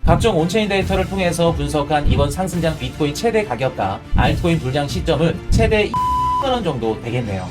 각종 온체인 데이터를 통해서 분석한 이번 상승장 비트코인 최대 가격과 알트코인 불장 시점은 최대 2,000원 정도 되겠네요.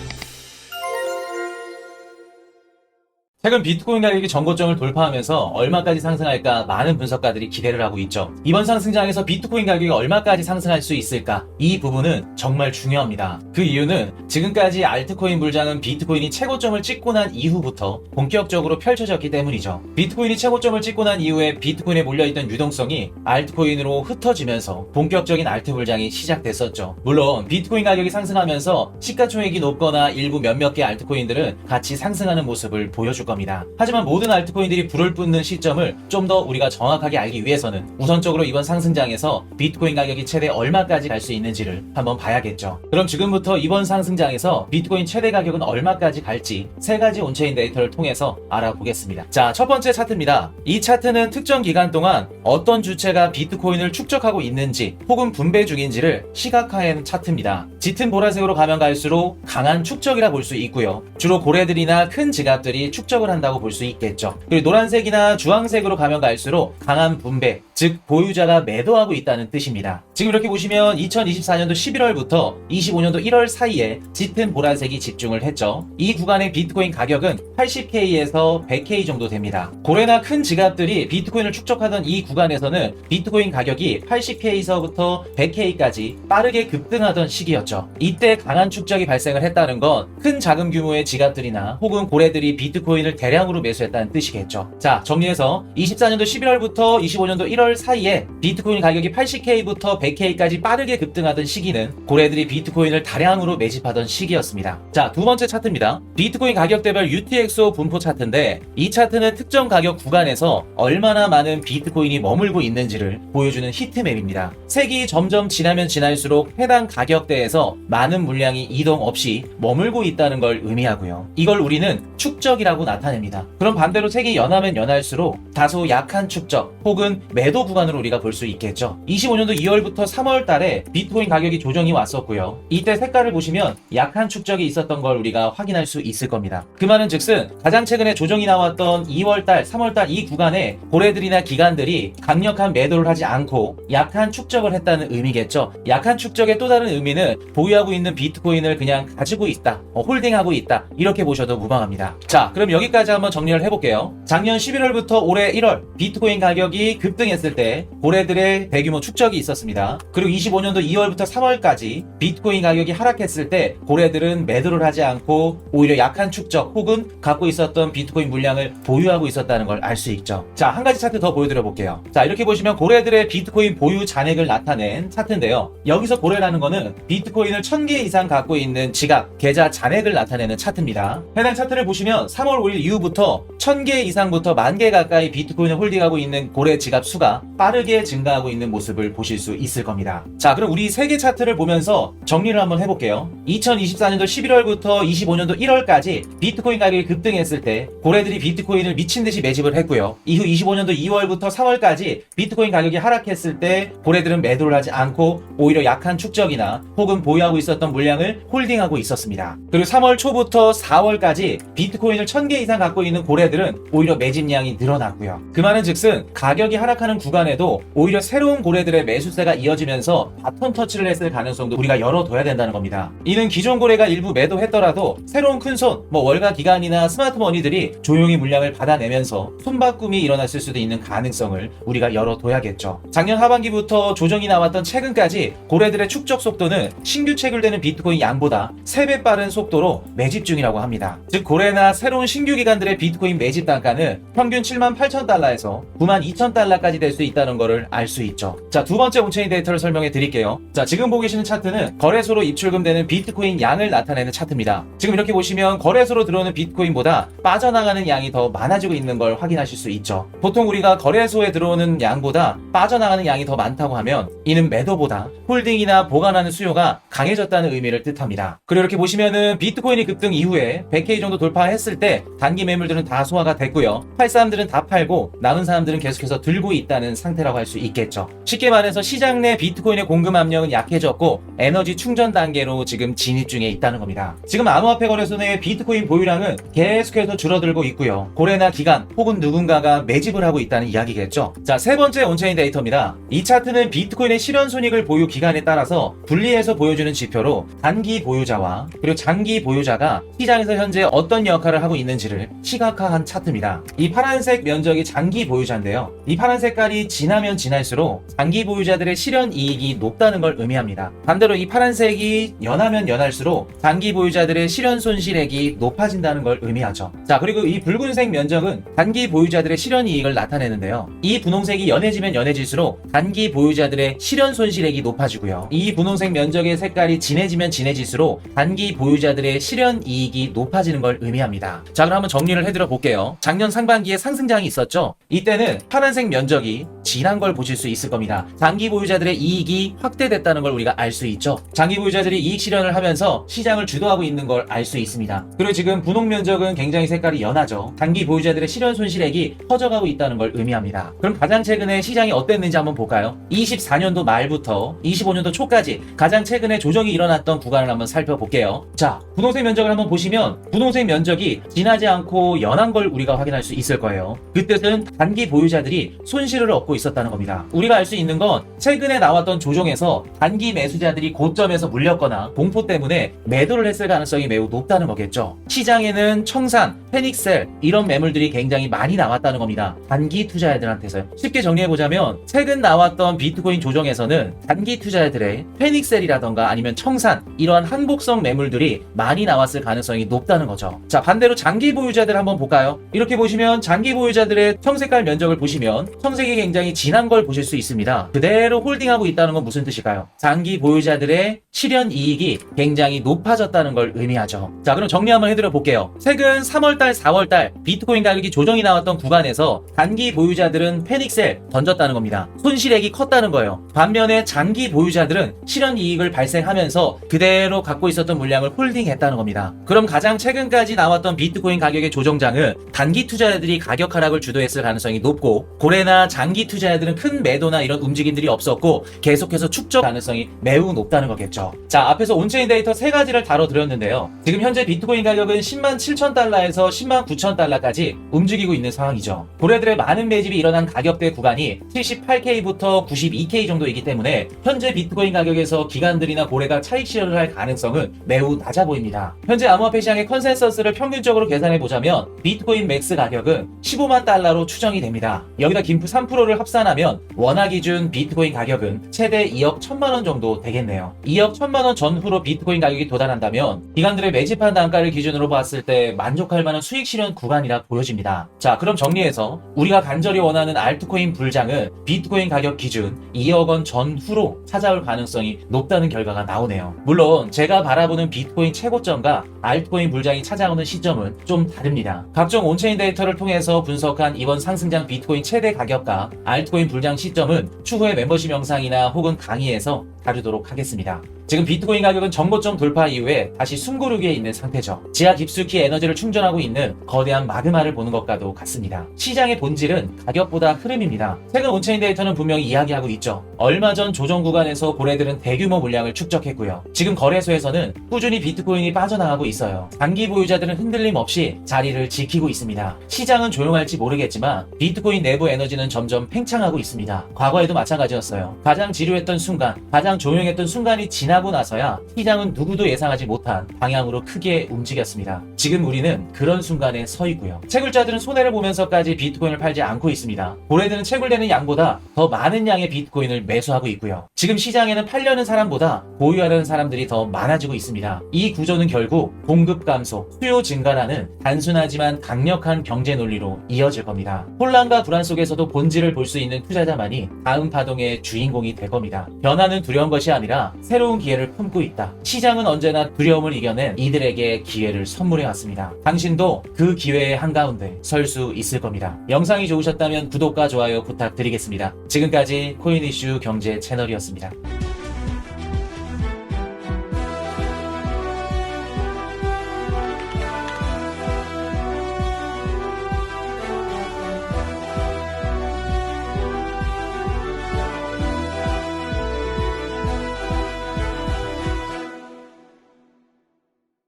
최근 비트코인 가격이 전고점을 돌파하면서 얼마까지 상승할까 많은 분석가들이 기대를 하고 있죠. 이번 상승장에서 비트코인 가격이 얼마까지 상승할 수 있을까? 이 부분은 정말 중요합니다. 그 이유는 지금까지 알트코인 불장은 비트코인이 최고점을 찍고 난 이후부터 본격적으로 펼쳐졌기 때문이죠. 비트코인이 최고점을 찍고 난 이후에 비트코인에 몰려있던 유동성이 알트코인으로 흩어지면서 본격적인 알트 불장이 시작됐었죠. 물론 비트코인 가격이 상승하면서 시가총액이 높거나 일부 몇몇 개 알트코인들은 같이 상승하는 모습을 보여줄 겁니다. 하지만 모든 알트코인들이 불을 뿜는 시점을 좀 더 우리가 정확하게 알기 위해서는 우선적으로 이번 상승장에서 비트코인 가격이 최대 얼마까지 갈 수 있는지를 한번 봐야겠죠. 그럼 지금부터 이번 상승장에서 비트코인 최대 가격은 얼마까지 갈지 세 가지 온체인 데이터를 통해서 알아보겠습니다. 자, 첫 번째 차트입니다. 이 차트는 특정 기간 동안 어떤 주체가 비트코인을 축적하고 있는지 혹은 분배 중인지를 시각화한 차트입니다. 짙은 보라색으로 가면 갈수록 강한 축적이라 볼 수 있고요. 주로 고래들이나 큰 지갑들이 축적을 한다고 볼 수 있겠죠. 그리고 노란색이나 주황색으로 가면 갈수록 강한 분배, 즉 보유자가 매도하고 있다는 뜻입니다. 지금 이렇게 보시면 2024년도 11월부터 25년도 1월 사이에 짙은 보라색이 집중을 했죠. 이 구간의 비트코인 가격은 80K에서 100K 정도 됩니다. 고래나 큰 지갑들이 비트코인을 축적하던 이 구간에서는 비트코인 가격이 80K에서부터 100K까지 빠르게 급등하던 시기였죠. 이때 강한 축적이 발생을 했다는 건 큰 자금 규모의 지갑들이나 혹은 고래들이 비트코인을 대량으로 매수했다는 뜻이겠죠. 자, 정리해서 24년도 11월부터 25년도 1월 사이에 비트코인 가격이 80K부터 100K까지 빠르게 급등하던 시기는 고래들이 비트코인을 다량으로 매집하던 시기였습니다. 자, 두 번째 차트입니다. 비트코인 가격대별 UTXO 분포 차트인데 이 차트는 특정 가격 구간에서 얼마나 많은 비트코인이 머물고 있는지를 보여주는 히트맵입니다. 색이 점점 지나면 지날수록 해당 가격대에서 많은 물량이 이동 없이 머물고 있다는 걸 의미하고요. 이걸 우리는 축적이라고 나타냅니다. 그럼 반대로 색이 연하면 연할수록 다소 약한 축적 혹은 매도 구간으로 우리가 볼 수 있겠죠. 25년도 2월부터 3월 달에 비트코인 가격이 조정이 왔었고요. 이때 색깔을 보시면 약한 축적이 있었던 걸 우리가 확인할 수 있을 겁니다. 그 말은 즉슨 가장 최근에 조정이 나왔던 2월달, 3월달 이 구간에 고래들이나 기관들이 강력한 매도를 하지 않고 약한 축적을 했다는 의미겠죠. 약한 축적의 또 다른 의미는 보유하고 있는 비트코인을 그냥 가지고 있다, 홀딩하고 있다, 이렇게 보셔도 무방합니다. 자, 그럼 여기까지 한번 정리를 해볼게요. 작년 11월부터 올해 1월 비트코인 가격이 급등했을 때 고래들의 대규모 축적이 있었습니다. 그리고 25년도 2월부터 3월까지 비트코인 가격이 하락했을 때 고래들은 매도를 하지 않고 오히려 약한 축적 혹은 갖고 있었던 비트코인 물량을 보유하고 있었다는 걸 알 수 있죠. 자, 한 가지 차트 더 보여드려 볼게요. 자, 이렇게 보시면 고래들의 비트코인 보유 잔액을 나타낸 차트인데요. 여기서 고래라는 거는 비트코인을 1000개 이상 갖고 있는 지갑, 계좌 잔액을 나타내는 차트입니다. 해당 차트를 보시면 3월 5일 이후부터 1000개 이상부터 10,000개 가까이 비트코인을 홀딩하고 있는 고래 지갑 수가 빠르게 증가하고 있는 모습을 보실 수 있을 겁니다. 자, 그럼 우리 세계 차트를 보면서 정리를 한번 해볼게요. 2024년도 11월부터 25년도 1월까지 비트코인 가격이 급등했을 때 고래들이 비트코인을 미친듯이 매집을 했고요. 이후 25년도 2월부터 3월까지 비트코인 가격이 하락했을 때 고래들은 매도를 하지 않고 오히려 약한 축적이나 혹은 보유하고 있었던 물량을 홀딩하고 있었습니다. 그리고 3월 초부터 4월까지 비트코인을 1000개 이상 갖고 있는 고래들은 오히려 매집량이 늘어났고요. 그 말은 즉슨 가격이 하락하는 구간에도 오히려 새로운 고래들의 매수세가 이어지면서 바톤 터치를 했을 가능성도 우리가 열어둬야 된다는 겁니다. 이는 기존 고래가 일부 매도했더라도 새로운 큰손, 월가 기관이나 스마트머니들이 조용히 물량을 받아내면서 손바꿈이 일어났을 수도 있는 가능성을 우리가 열어둬야겠죠. 작년 하반기부터 조정이 나왔던 최근까지 고래들의 축적 속도는 신규 체결되는 비트코인 양보다 3배 빠른 속도로 매집 중이라고 합니다. 즉 고래나 새로운 신규 기관들의 비트코인 매집 단가는 평균 78,000달러에서 92,000달러까지 될 수 있다는 것을 알 수 있죠. 자, 두 번째 온체인 데이터를 설명해 드릴게요. 자, 지금 보고 계시는 차트는 거래소로 입출금되는 비트코인 양을 나타내는 차트입니다. 지금 이렇게 보시면 거래소로 들어오는 비트코인보다 빠져나가는 양이 더 많아지고 있는 걸 확인하실 수 있죠. 보통 우리가 거래소에 들어오는 양보다 빠져나가는 양이 더 많다고 하면 이는 매도보다 홀딩이나 보관하는 수요가 강해졌다는 의미를 뜻합니다. 그리고 이렇게 보시면은 비트코인이 급등 이후에 100K 정도 돌파했을 때 단기 매물들은 다 소화가 됐고요. 팔 사람들은 다 팔고 남은 사람들은 계속해서 들고 있다는 가는 상태라고 할 수 있겠죠. 쉽게 말해서 시장 내 비트코인의 공급 압력은 약해졌고 에너지 충전 단계로 지금 진입 중에 있다는 겁니다. 지금 암호화폐 거래소 내 비트코인 보유량은 계속해서 줄어들고 있고요. 고래나 기관 혹은 누군가가 매집을 하고 있다는 이야기겠죠. 자, 세 번째 온체인 데이터입니다. 이 차트는 비트코인의 실현 손익을 보유 기간에 따라서 분리해서 보여주는 지표로 단기 보유자와 그리고 장기 보유자가 시장에서 현재 어떤 역할을 하고 있는지를 시각화한 차트입니다. 이 파란색 면적이 장기 보유자인데요. 이 파란 색깔이 진하면 진할수록 장기 보유자들의 실현 이익이 높다는 걸 의미합니다. 반대로 이 파란색이 연하면 연할수록 장기 보유자들의 실현 손실액이 높아진다는 걸 의미하죠. 자, 그리고 이 붉은색 면적은 단기 보유자들의 실현 이익을 나타내는데요. 이 분홍색이 연해지면 연해질수록 단기 보유자들의 실현 손실액이 높아지고요. 이 분홍색 면적의 색깔이 진해지면 진해질수록 단기 보유자들의 실현 이익이 높아지는 걸 의미합니다. 자, 그럼 한번 정리를 해드려 볼게요. 작년 상반기에 상승장이 있었죠. 이때는 파란색 면적이 진한 걸 보실 수 있을 겁니다. 장기 보유자들의 이익이 확대됐다는 걸 우리가 알 수 있죠. 장기 보유자들이 이익 실현을 하면서 시장을 주도하고 있는 걸 알 수 있습니다. 그리고 지금 분홍 면적은 굉장히 색깔이 연하죠. 장기 보유자들의 실현 손실액이 커져가고 있다는 걸 의미합니다. 그럼 가장 최근에 시장이 어땠는지 한번 볼까요? 24년도 말부터 25년도 초까지 가장 최근에 조정이 일어났던 구간을 한번 살펴볼게요. 자, 분홍색 면적을 한번 보시면 분홍색 면적이 진하지 않고 연한 걸 우리가 확인할 수 있을 거예요. 그 뜻은 단기 보유자들이 손실을 얻고 있었다는 겁니다. 우리가 알 수 있는 건 최근에 나왔던 조정에서 단기 매수자들이 고점에서 물렸거나 공포 때문에 매도를 했을 가능성이 매우 높다는 거겠죠. 시장에는 청산, 패닉셀 이런 매물들이 굉장히 많이 나왔다는 겁니다. 단기 투자자들한테서요. 쉽게 정리해보자면 최근 나왔던 비트코인 조정에서는 단기 투자자들의 패닉셀이라던가 아니면 청산 이러한 항복성 매물들이 많이 나왔을 가능성이 높다는 거죠. 자, 반대로 장기 보유자들 한번 볼까요? 이렇게 보시면 장기 보유자들의 청색깔 면적을 보시면 청색이 굉장히 진한 걸 보실 수 있습니다. 그대로 홀딩하고 있다는 건 무슨 뜻일까요? 장기 보유자들의 실현 이익이 굉장히 높아졌다는 걸 의미하죠. 자, 그럼 정리 한번 해드려 볼게요. 최근 3월달, 4월달 비트코인 가격이 조정이 나왔던 구간에서 단기 보유자들은 패닉셀 던졌다는 겁니다. 손실액이 컸다는 거예요. 반면에 장기 보유자들은 실현 이익을 발생하면서 그대로 갖고 있었던 물량을 홀딩했다는 겁니다. 그럼 가장 최근까지 나왔던 비트코인 가격의 조정장은 단기 투자자들이 가격 하락을 주도했을 가능성이 높고 고래나 장기 투자자들은 큰 매도나 이런 움직임들이 없었고 계속해서 축적 가능성이 매우 높다는 거겠죠. 자, 앞에서 온체인 데이터 세 가지를 다뤄드렸는데요. 지금 현재 비트코인 가격은 10만 7천 달러에서 10만 9천 달러까지 움직이고 있는 상황이죠. 고래들의 많은 매집이 일어난 가격대 구간이 78K부터 92K 정도이기 때문에 현재 비트코인 가격에서 기관들이나 고래가 차익 실현을 할 가능성은 매우 낮아 보입니다. 현재 암호화폐 시장의 컨센서스를 평균적으로 계산해보자면 비트코인 맥스 가격은 15만 달러로 추정이 됩니다. 여기다 김프 3%를 합산하면 원화 기준 비트코인 가격은 최대 2억 1천만 원 정도 되겠네요. 2억 1천만 원 전후로 비트코인 가격이 도달한다면 기관들의 매집한 단가를 기준으로 봤을 때 만족할 만한 수익 실현 구간이라 보여집니다. 자, 그럼 정리해서 우리가 간절히 원하는 알트코인 불장은 비트코인 가격 기준 2억 원 전후로 찾아올 가능성이 높다는 결과가 나오네요. 물론 제가 바라보는 비트코인 최고점과 알트코인 불장이 찾아오는 시점은 좀 다릅니다. 각종 온체인 데이터를 통해서 분석한 이번 상승장 비트코인 최대 가격과 알트코인 불장 시점은 추후에 멤버십 영상이나 혹은 강의에서 다루도록 하겠습니다. 지금 비트코인 가격은 전고점 돌파 이후에 다시 숨고르기에 있는 상태죠. 지하 깊숙이 에너지를 충전하고 있는 거대한 마그마를 보는 것과도 같습니다. 시장의 본질은 가격보다 흐름입니다. 최근 온체인 데이터는 분명히 이야기하고 있죠. 얼마 전 조정 구간에서 고래들은 대규모 물량을 축적했고요. 지금 거래소에서는 꾸준히 비트코인이 빠져나가고 있어요. 장기 보유자들은 흔들림 없이 자리를 지키고 있습니다. 시장은 조용할지 모르겠지만 비트코인 내부 에너지는 점점 팽창하고 있습니다. 과거에도 마찬가지였어요. 가장 지루했던 순간, 가장 조용했던 순간이 지나고 나서야 시장은 누구도 예상하지 못한 방향으로 크게 움직였습니다. 지금 우리는 그런 순간에 서 있고요. 채굴자들은 손해를 보면서까지 비트코인을 팔지 않고 있습니다. 고래들은 채굴되는 양보다 더 많은 양의 비트코인을 매수하고 있고요. 지금 시장에는 팔려는 사람보다 보유하려는 사람들이 더 많아지고 있습니다. 이 구조는 결국 공급 감소, 수요 증가라는 단순하지만 강력한 경제 논리로 이어질 겁니다. 혼란과 불안 속에서도 본질을 볼 수 있는 투자자만이 다음 파동의 주인공이 될 겁니다. 변화는 두려운 것이 아니라 새로운 기회를 품고 있다. 시장은 언제나 두려움을 이겨낸 이들에게 기회를 선물해 왔습니다. 당신도 그 기회의 한가운데 설 수 있을 겁니다. 영상이 좋으셨다면 구독과 좋아요 부탁드리겠습니다. 지금까지 코인 이슈 경제 채널이었습니다.